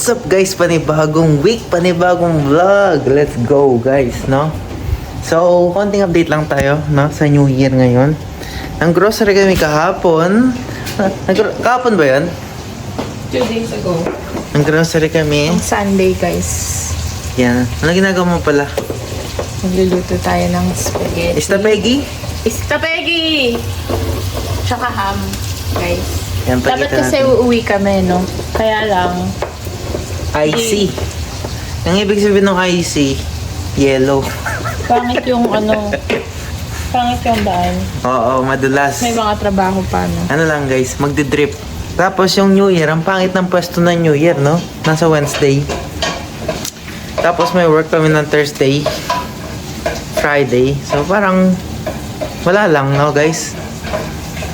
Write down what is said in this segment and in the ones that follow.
What's up guys? Panibagong week, panibagong vlog. Let's go guys, no? So, konting update lang tayo, no? Sa New Year ngayon. Ang grocery kami kahapon. Kahapon ba yan? 2 days ago. Ang grocery kami. Ang Sunday, guys. Yan. Ano ginagawa mo pala? Magluluto tayo ng spaghetti. Istapegi? Istapegi! Tsaka ham, guys. Yan, Dapat pakita kasi natin. uuwi kami, no? Kaya lang, IC. Ang ibig sabihin ng IC, yellow. pangit yung pangit yung daan. Oo, madulas. May mga trabaho pa, no? Ano lang guys, magdi-drip. Tapos yung New Year, ang pangit ng pwesto ng New Year, no? Nasa Wednesday. Tapos may work kami ng Thursday, Friday. So parang wala lang, no guys?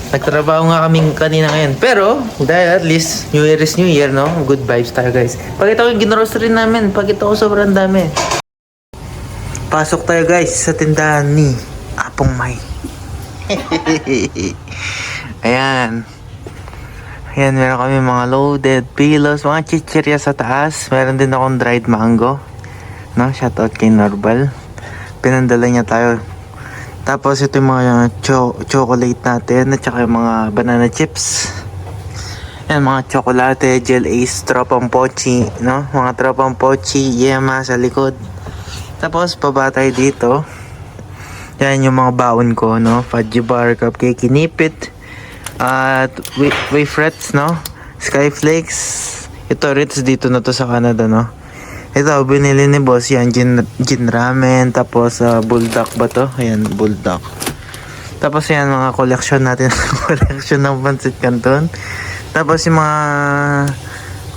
Nagtrabaho nga kami kanina ngayon. Pero, dahil at least, New Year is New Year, no? Good vibes tayo, guys. Pakita ko yung ginrocery namin. Pakita ko sobrang dami. Pasok tayo, guys, sa tindahan ni Apong May. Ayan. Ayan, meron kami mga loaded pillows, mga chichirya sa taas. Meron din akong dried mango. No? Shoutout kay Norbal. Pinandala niya tayo. Tapos ito yung mga chocolate natin at saka yung mga banana chips. Yan, mga chocolate, gel ace, tropang pochi, no? Mga tropang pochi, yema sa likod. Tapos baba tayo dito. Yan yung mga baon ko, no? Fudgy bar, cupcake, kinipit, at wafrets, no? Skyflakes. Ito Ritz dito na to sa Canada, no? Ito, binili ni boss yan, gin ramen, tapos bulldog ba to? Ayan, bulldog. Tapos yan, mga collection natin, collection ng pancit canton. Tapos yung mga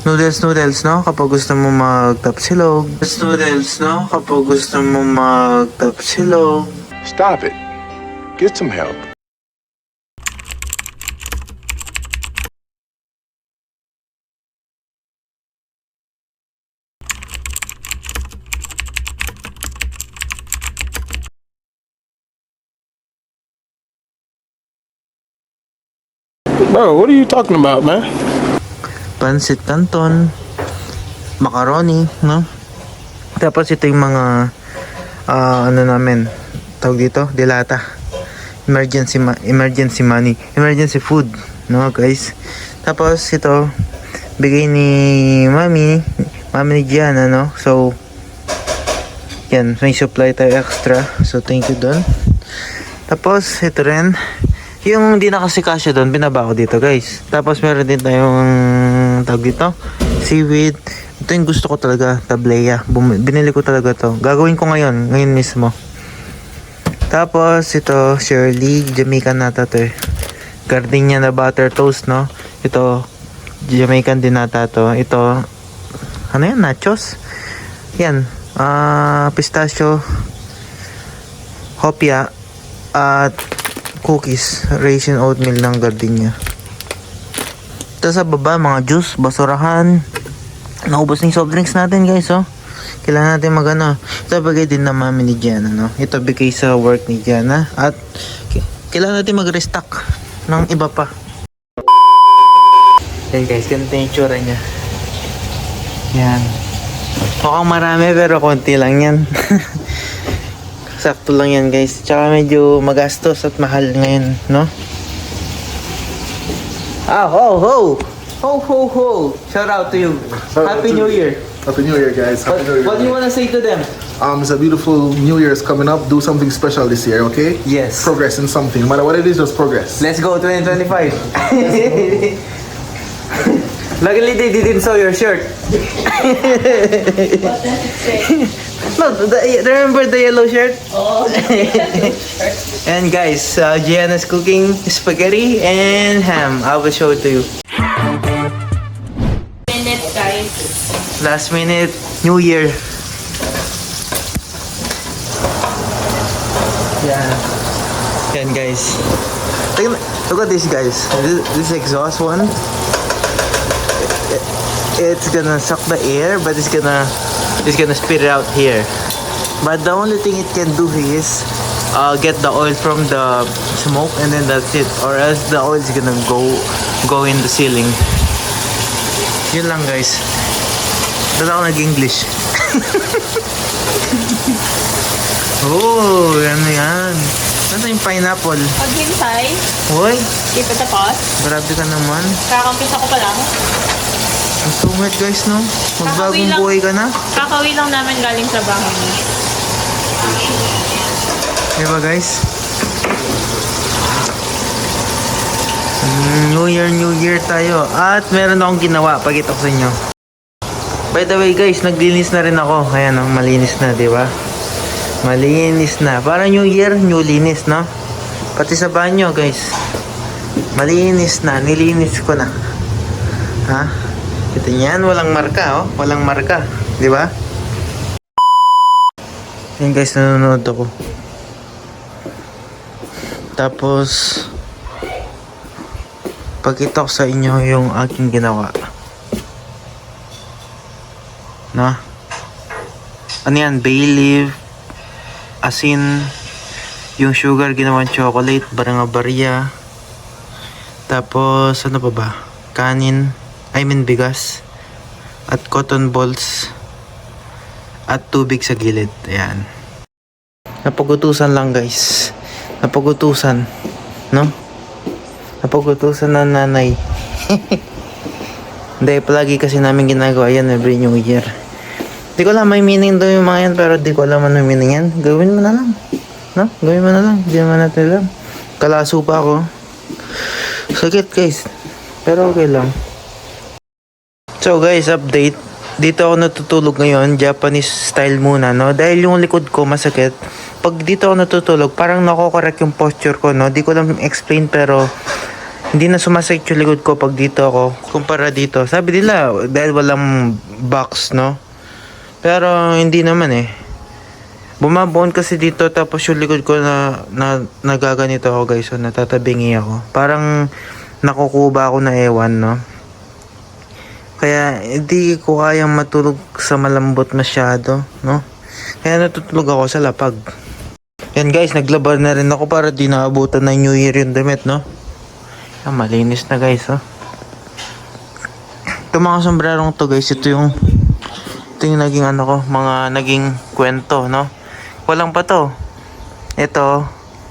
noodles, no? Kapag gusto mo mag-tapsilog. Noodles, no? Kapag gusto mo mag-tapsilog. Stop it. Get some help. Bro, what are you talking about, man? Pancit canton, macaroni, no? Tapos ito yung mga ano namin, tawag dito, dilata. Emergency money, emergency food, no guys? Tapos ito, bigay ni mami ni Gianna, no? So, yan, may supply tayo extra. So, thank you doon. Tapos, ito rin. Yung hindi na kasi kasya doon, binaba ko dito guys. Tapos meron din tayong tawag dito, seaweed. Ito yung gusto ko talaga, tableya. Binili ko talaga to. Gagawin ko ngayon mismo. Tapos ito, Shirley, Jamaican nata to eh. Gardenia na butter toast, no? Ito, Jamaican din nata to. Ito, ano yan, nachos? Yan, pistachio, hopia, at cookies, raisin oatmeal ng Gardenia. Ito sa baba, mga juice, basurahan. Naubos ng soft drinks natin guys, oh. Kailangan natin magano. Ito bagay din na mami ni Gianna, no? Ito bigay sa work ni Gianna. At kailangan natin mag-restock ng iba pa. Yan guys, ganito yung tsura niya. Yan. Mukhang marami pero konti lang yan. Sakto lang yan guys. Tsaka medyo magastos at mahal ngayon, no? Ah, ho ho! Ho ho ho! Shout out to you. Happy New Year. Happy New Year, guys. Happy New Year. What do you wanna say to them? It's a beautiful New Year's coming up. Do something special this year, okay? Yes. Progress in something. No matter what it is, just progress. Let's go 2025. Luckily they didn't sew your shirt. What does it say? No, remember the yellow shirt? Oh, And guys, Gianna's cooking spaghetti and ham. I will show it to you. minute, guys. Last minute, New Year. Yeah. Yan guys. Look at this guys. This exhaust one. It's gonna suck the air, but it's gonna spit it out here. But the only thing it can do is get the oil from the smoke, and then that's it. Or else the oil is gonna go in the ceiling. Yun lang guys. Doon ako nag-English. Oh, ano yan? Ano yung pineapple? Paghintay, Hoy, di pa tapos. grabe ka naman. Kakampisa ko pa lang. Ang sungit guys, no? Magbagong Kakawin lang. buhay ka na. Kakawin lang namin galing sa bahay mo. Diba guys? New Year tayo. At meron akong ginawa. Pagkita ko sa inyo. By the way guys, naglinis na rin ako. Ayan o, malinis na, di ba? Malinis na. Para New Year, new linis, no? Pati sa banyo guys. Malinis na. Nilinis ko na. Ha? Ito yan, walang marka, oh. Walang marka. Di ba? Yan guys, nanonood ako. Tapos, pagkita ko sa inyo yung aking ginawa. No? Ano yan? Bay leaf, asin, yung sugar ginawang chocolate, baranga-barya. Tapos, ano pa ba? Kanin, bigas. At cotton balls. At tubig sa gilid. Ayan. Napagutusan lang guys. Napagutusan. No? Napagutusan na nanay. Hindi, palagi kasi namin ginagawa yan every New Year. Di ko alam may meaning daw yung mga yan, pero di ko alam ano yung meaning yan. Gawin mo na lang. No? Gawin mo na lang. Di naman natin alam. Kalaso pa ako. Sakit guys. Pero okay lang. So guys, update. Dito ako natutulog ngayon, Japanese style muna, no? Dahil yung likod ko masakit. Pag dito ako natutulog, parang nako-correct yung posture ko, no? Di ko lang explain, pero hindi na sumasakit yung likod ko pag dito ako kumpara dito. Sabi nila, dahil walang box, no? Pero hindi naman eh. Bumabuon kasi dito, tapos yung likod ko na nagaganito ako guys, so natatabingi ako. Parang nakukuba ako na ewan, no? Kaya hindi ko kayang matulog sa malambot masyado, no? Kaya natutulog ako sa lapag. Yan guys, naglabar na rin ako para di naabutan ng New Year yung damit, no? Yan, malinis na guys, oh. Itong mga sombrerong to guys, ito yung naging ano ko, mga naging kwento, no? Walang pa to. Ito,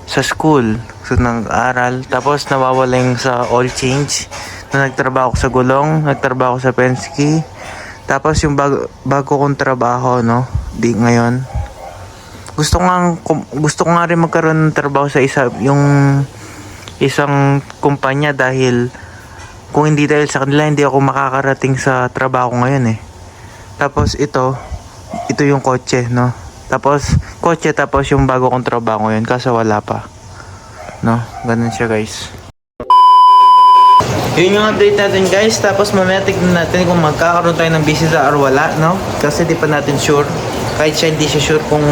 sa school, so nag-aral, tapos nawawaling sa all change. Na nagtrabaho ko sa Gulong, nagtrabaho ko sa Penske. Tapos yung bago kong trabaho, no, di ngayon. Gusto ko nga rin magkaroon ng trabaho sa isang kumpanya dahil kung hindi dahil sa kanila, hindi ako makakarating sa trabaho ko ngayon eh. Tapos ito yung kotse, no. Tapos kotse, tapos yung bago kong trabaho ngayon, kaso wala pa. No, ganun siya guys. Yun yung update natin guys. Tapos mamaya tignan natin kung magkakaroon tayo ng bisita or wala, no? Kasi di pa natin sure. Kahit siya hindi siya sure kung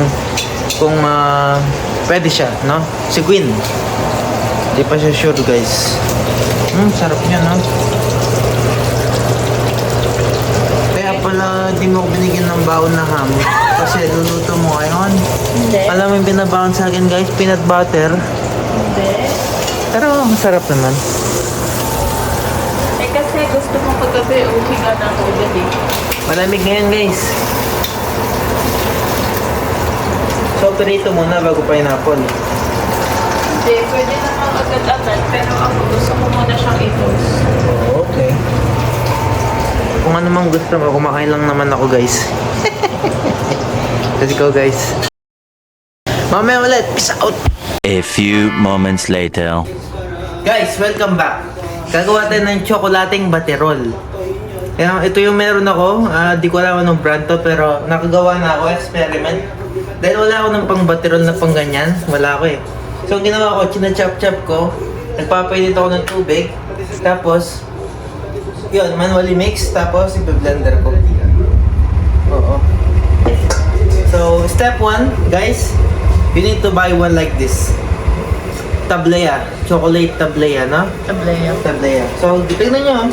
pwede siya, no? Si Gwen. Di pa siya sure guys. Sarap niya, no? Kaya pala di mo ko binigyan ng baon na ham. Kasi luluto mo ngayon. Hindi. Alam mo yung binabaon sa akin guys? Peanut butter. Hindi. Pero masarap naman. Kasi gusto mo paggabi, okay ka na ako gabi. Malamig ngayon guys. So, perito muna bago pineapple. Hindi, pwede naman agad-agad, pero ako gusto ko muna siyang i-toast. Okay. Kung ano mang gusto mo, kumakain lang naman ako guys. Let's go guys. Mamaya ulit. Peace out. A few moments later. Guys, welcome back. Gagawa tayo ng tsokolating baterol. Ito yung meron ako. Di ko alam anong brand to, pero nakagawa na ako. Experiment. Dahil wala ako ng pang baterol na pang ganyan. Wala ako eh. So, ang ginawa ko, china-chop-chop ko. Nagpapainit ako ng tubig. Tapos, yun, manually mix. Tapos, i-blender ko. Oo. So, step 1, guys. You need to buy one like this. Tablea. Chocolate tablea, no? Tablea. So, tignan nyo.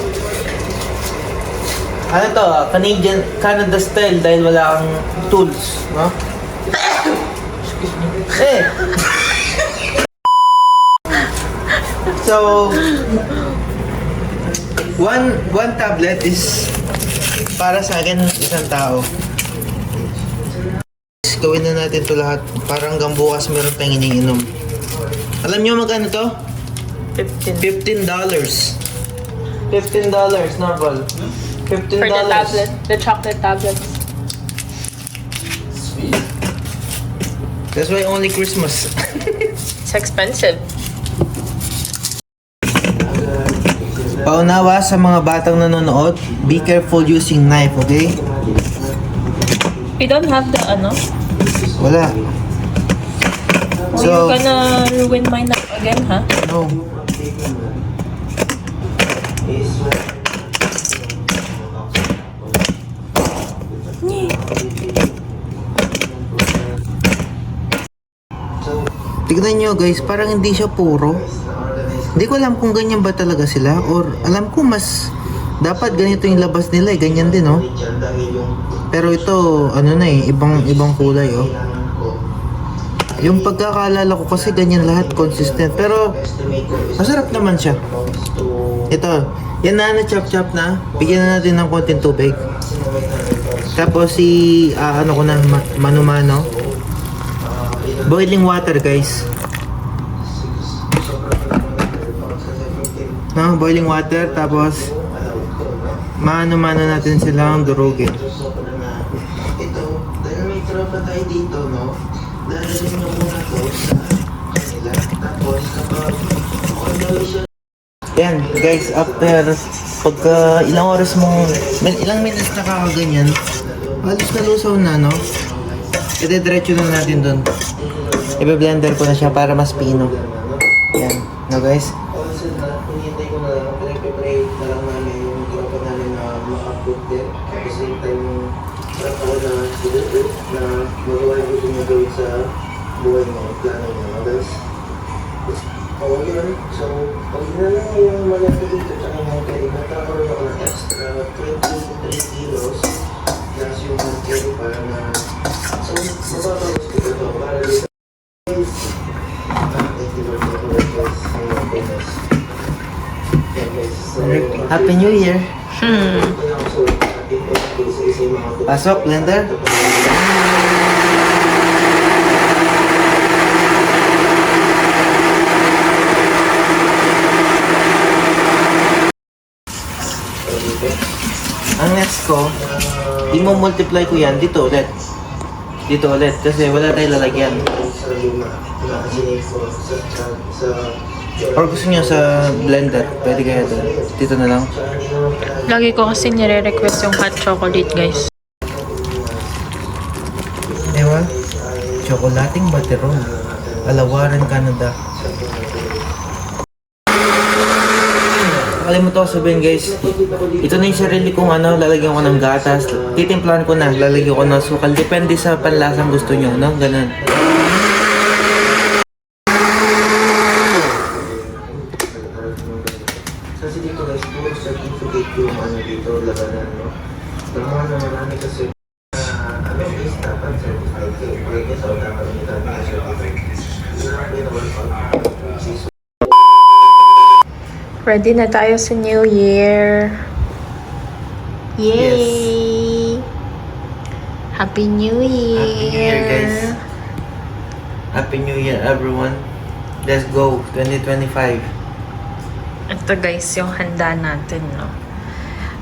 Ano to? Canada style dahil wala kang tools, no? Excuse me. So, one tablet is Para sa akin, isang tao. Gawin na natin to lahat. Parang hanggang bukas meron tayong iniinom. Alam nyo magkano to? 15. $15. $15, Norval. $15. For the tablet. The chocolate tablets. That's why only Christmas. It's expensive. Paunawa sa mga batang nanonood, be careful using knife, okay? We don't have the ano. Wala. So, you're gonna ruin my nap again, huh? No. Tignan nyo guys, parang hindi siya puro. Hindi ko alam kung ganyan ba talaga sila or alam ko mas dapat ganito yung labas nila eh, ganyan din oh. Pero ito ano na eh, ibang kulay oh. Yung pagkakaalala ko kasi ganyan lahat consistent pero masarap naman siya. Ito, yan na chop na, bigyan na natin ng konting tubig. Tapos ano ko na mano-mano. Boiling water guys. No, boiling water tapos mano-mano natin silang durugin. Ito, dahil may tropa tayo dito, no? Dadalhin mo muna to sa kanila. Tapos kapag yan, guys, after pagka ilang oras mo, ilang minutes nakakaganyan, halos nalusaw na, no? Ide-diretso na natin dun. Ibe-blender ko na siya para mas pino. Yan, no guys? Hinihintay ko na lang, pinag-pray na lang namin yung tropa namin na maka-upload din. At the same time, yung tropa ko na sinuto na magawa yung gusto niya gawin sa buhay mo, plano niya, no guys? Okay yun. So, pag na lang yung malaki dito tsaka yung carry, nagkakaroon ako ng extra 23 kilos plus yung carry para na so, mababawas ko ito para dito. Happy New Year! Pasok, blender! Ang next ko, i-multiply ko yan dito ulit. Dito ulit kasi wala tayong lalagyan. Or gusto niyo sa blender, pwede kaya doon. Dito na lang. Lagi ko kasi nire-request yung hot chocolate, guys. Ewan, chocolating bateron. Alawaran, Canada. Nakalimutan ko sabihin guys, ito na yung sarili kong ano, lalagyan ko ng gatas. Titimplahan ko na, lalagyan ko ng sukal. Depende sa panlasang gusto nyo, no? Ganun. Kasi dito guys, puro certificate yung ano dito, labanan, no? Tama na marami kasi ano is dapat certified kayo. Kaya guys, ako dapat nito ang certified. Hindi na kayo na-work out. Ready na tayo sa New Year. Yay! Happy New Year! Happy New Year guys. Happy New Year everyone. Let's go, 2025. Ito guys, yung handa natin, no?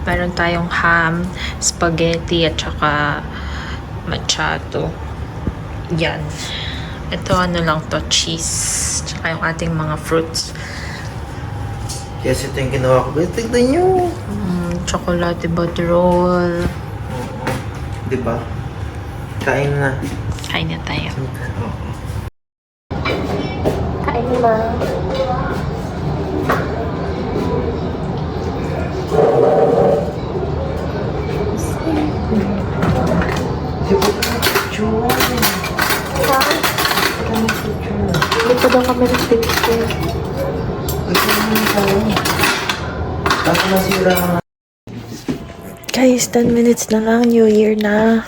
Meron tayong ham, spaghetti, at saka machato. Yan. Ito ano lang to, cheese. Tsaka yung ating mga fruits. Yes, ito yung ginawa ko. But tignan nyo. Chocolate butter roll. Diba? Kain na. Kain na tayo. Oo. Kain na. Hindi pa daw kami nag-picture. Tapos nasira mga... Guys, 10 minutes na lang. New Year na.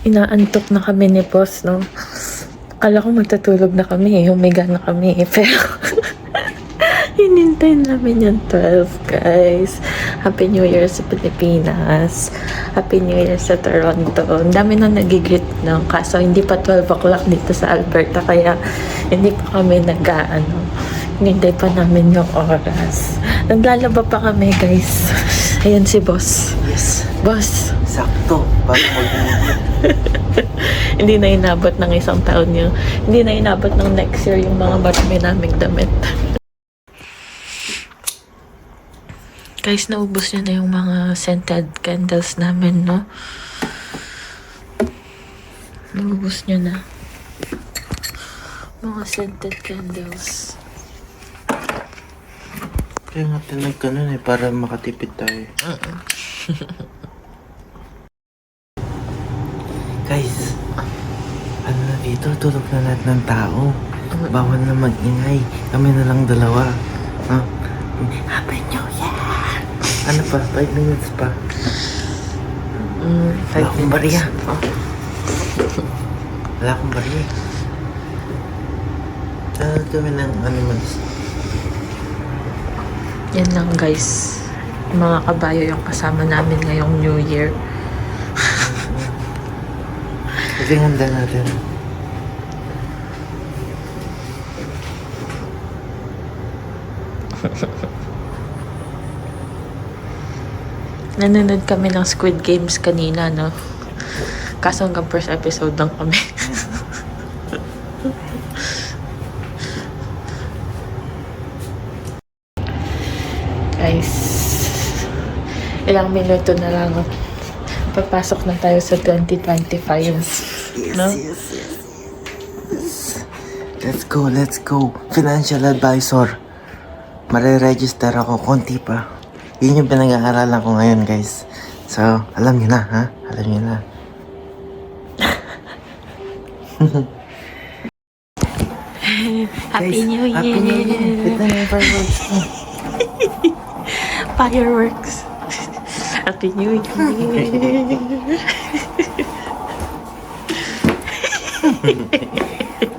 Inaantok na kami ni boss, no? Akala ko magtatulog na kami eh. Humiga na kami eh. Pero, hintayin namin yung 12, guys. Happy New Year sa Pilipinas. Happy New Year sa Toronto. Ang dami na nagigit no? Kaso hindi pa 12 o'clock dito sa Alberta. Kaya hindi pa kami hinintay pa namin yung oras. Naglalaba pa kami, guys. Ayan si boss. Yes. Boss. Sakto. Bago Hindi na inabot ng isang taon yung, hindi na inabot ng next year yung mga marami naming damit. Guys, naubos nyo na yung mga scented candles namin, no? Naubos nyo na. Mga scented candles. Kaya nga tinag ka nun para makatipid tayo. Guys, ano na dito? Tulog na lahat ng tao. Bawal na mag-ingay. Kami na lang dalawa. Ha? Happy New Year! Ano pa? 5 minutes pa. 5 Wala akong bariya. Wala akong bariya. Kami ng animals. Yan lang, guys. Mga kabayo yung kasama namin ngayong New Year. Kasi handa natin. Nanonood kami ng Squid Games kanina, no? Kaso hanggang first episode lang kami. Guys, ilang minuto na lang. Papasok na tayo sa 2025. No? Yes. Let's go. Financial advisor. Mare-register ako, konti pa. Yun yung pinag-aaralan ko ngayon, guys. So, alam niyo na, ha? Alam niyo na. Happy Guys, New Year! Happy New Year! Ito na yung fireworks. Fireworks! Happy New Year!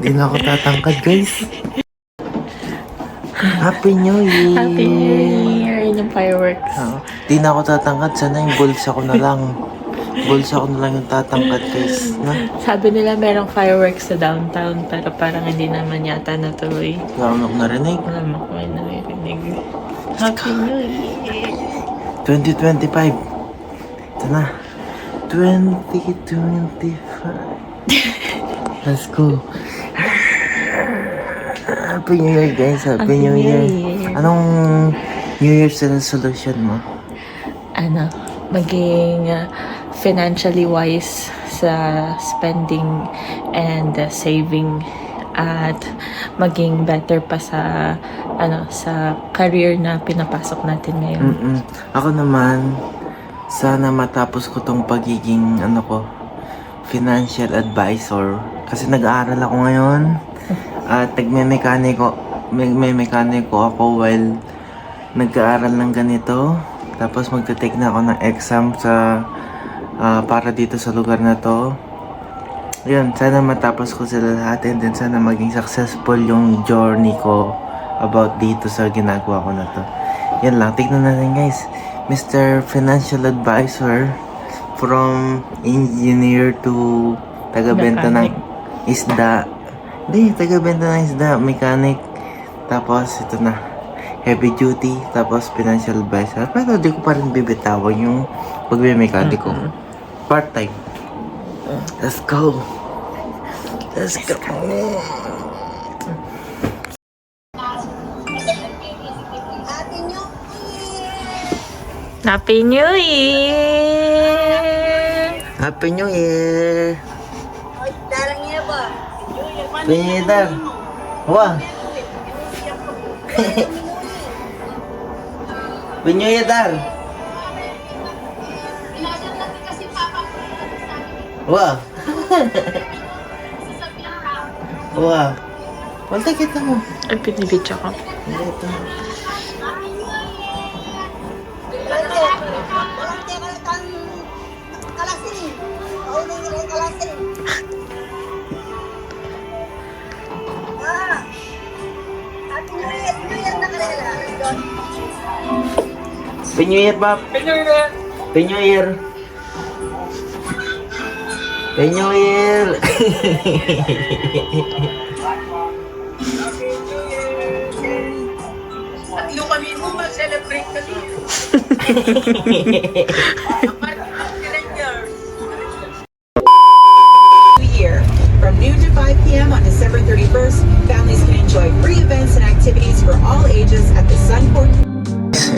Di na ako tatangkad, guys. Happy New Year! Happy New Year! Yun yung fireworks. Di na ako tatangkad. Sana yung bulsa ko na lang. Bulsa ko na lang yung tatangkad, guys. Na? Sabi nila merong fireworks sa downtown pero parang hindi naman yata natuloy. Wala ako narinig. Wala mo ko ay naririnig. Happy New Year! 2025. Ito na. 2025. Let's go. Happy New Year, guys. Happy New Year. Anong New Year's resolution mo? Maging financially wise sa spending and saving at maging better pa sa sa career na pinapasok natin ngayon. Ako naman, sana matapos ko tong pagiging financial advisor. Kasi nag-aaral ako ngayon. At nagme-mekaniko ako while nag-aaral ng ganito. Tapos magte-take na ako ng exam sa para dito sa lugar na to. Yun, sana matapos ko sila lahat and then sana maging successful yung journey ko about dito sa ginagawa ko na to. Yan lang, tignan natin, guys. Mr. Financial Advisor from engineer to taga-benta ng isda. Hindi, taga-benta ng isda, mechanic. Tapos ito na, heavy duty, tapos financial advisor. Pero di ko pa rin bibitawan yung pagme-mechanic ko. Part-time. Let's go. Let's go. Happy New Year! Happy New Year! Peter! Wah! Happy New Year, Dar! Wah! Wah! Wala kita mo. Ay, pinibidyo ko. Ito. Happy New Year, Pap. Happy New Year. Happy New Year. Happy New Year. Year. From noon to 5 p.m. on December 31st, families can enjoy free events and activities for all ages at the Sunport.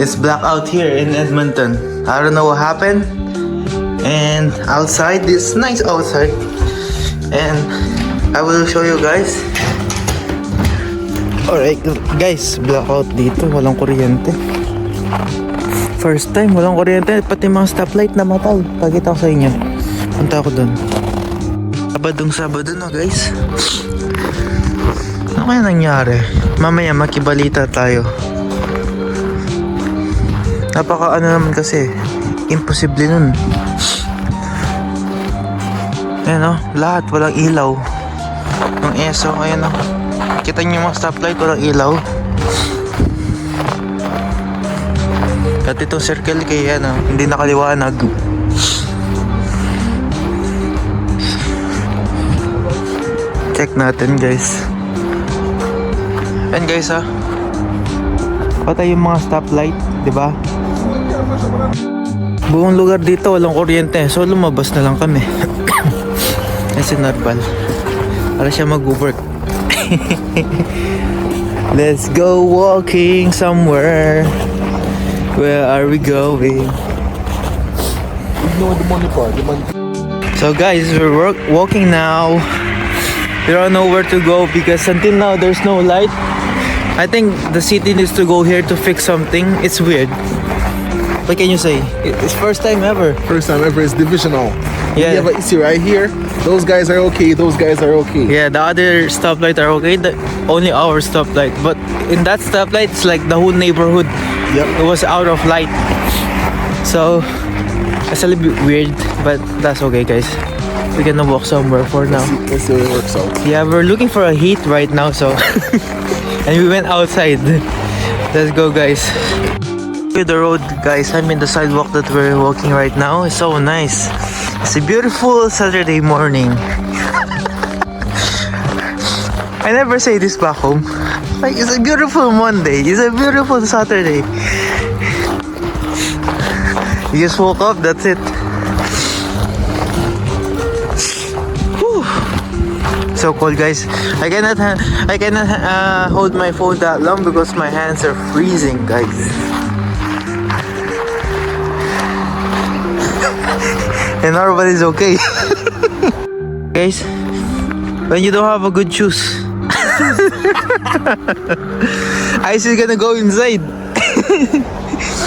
It's black out here in Edmonton. I don't know what happened. And outside, it's nice outside. And I will show you guys. Alright guys, blackout dito. Walang kuryente. First time, walang kuryente. Pati mga stoplight na matay. Pakita ko sa inyo. Punta ako dun. Sabado na guys. Ano kaya nangyari? Mamaya makibalita tayo. Napaka ano naman kasi, imposible nun. Ayan o, lahat walang ilaw. Yung ESO, ayan o. Kita nyo yung mga stoplight, walang ilaw. At itong circle kay ano, hindi nakaliwanag. Check natin guys. Ayan guys ha. Patay yung mga stoplight, di ba? Buong lugar dito walang kuryente, so lumabas na lang kami. Yan si Narbal. Para siya mag-work. Let's go walking somewhere. Where are we going? Ignore the money part. The money. So guys, we're walking now. We don't know where to go because until now there's no light. I think the city needs to go here to fix something. It's weird. What can you say? It's first time ever. First time ever is divisional. Yeah. We have an issue right here. Those guys are okay. Those guys are okay. Yeah, the other stoplight are okay. Only our stoplight. But in that stoplight, it's like the whole neighborhood. Yep. It was out of light. So it's a little bit weird, but that's okay, guys. We're gonna walk somewhere for now. Let's see how it works out. Yeah, we're looking for a heat right now, so and we went outside. Let's go, guys. To the road, guys. I mean the sidewalk that we're walking right now is so nice. It's a beautiful Saturday morning. I never say this back home. Like, it's a beautiful Monday. It's a beautiful Saturday. You just woke up, that's it. Whew. So cold, guys. I cannot hold my phone that long because my hands are freezing, guys. And everybody's okay. Guys, when you don't have a good shoes, Ice is gonna go inside. I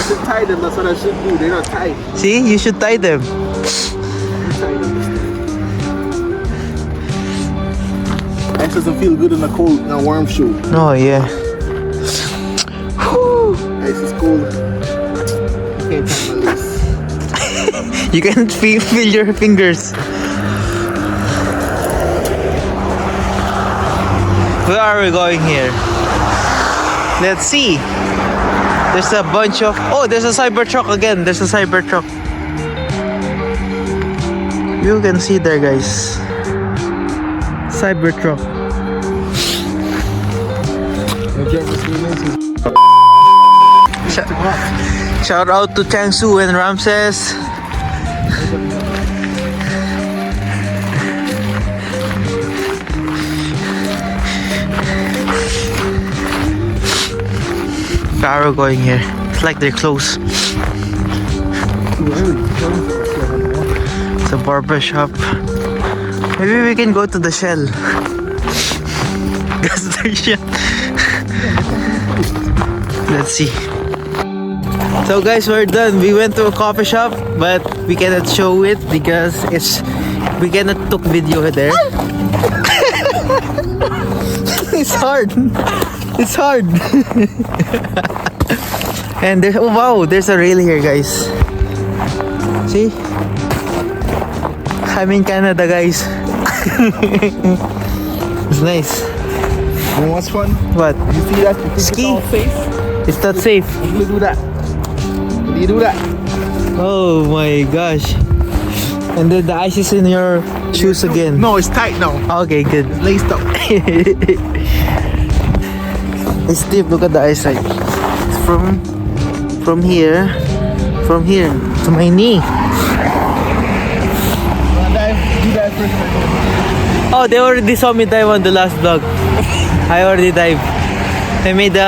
should tie them. That's what I should do. They're not tied. See, you should tie them. Tie them. Ice doesn't feel good in a cold, in a warm shoe. Oh yeah. Ice is cold. I can't tie my lace. You can feel your fingers. Where are we going here? Let's see. There's a bunch of... Oh, there's a Cybertruck again. There's a Cybertruck. You can see there, guys. Cybertruck. Shout out to Changsu and Ramses. Car going here. It's like they're close. It's a barber shop. Maybe we can go to the Shell. Gas station. Let's see. So guys, we're done. We went to a coffee shop, but we cannot show it because we cannot took video there. It's hard. It's hard. And there's, oh wow, there's a rail here, guys. See? I'm in Canada, guys. It's nice. You know what's fun? What? You see that? You think Ski? it's all safe? It's not safe. Let me do that. Do you do that? Oh my gosh. And then the ice is in your shoes again. No, it's tight now. Okay, good. Laced up. It's deep. Look at the eyesight. It's from here to my knee. Oh, they already saw me dive on the last vlog. I already dived. I made the.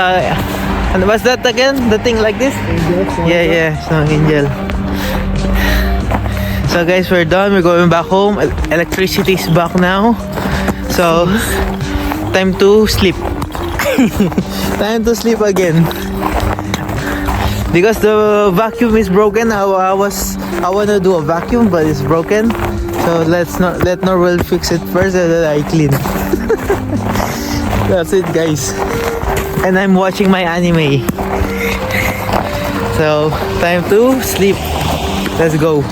And what's that again? The thing like this? Yeah, snow angel. So guys, we're done. We're going back home. Electricity is back now. So time to sleep. Time to sleep again. Because the vacuum is broken. I wanna do a vacuum, but it's broken. So let Norwell fix it first, and then I clean. That's it, guys. And I'm watching my anime. So time to sleep. Let's go.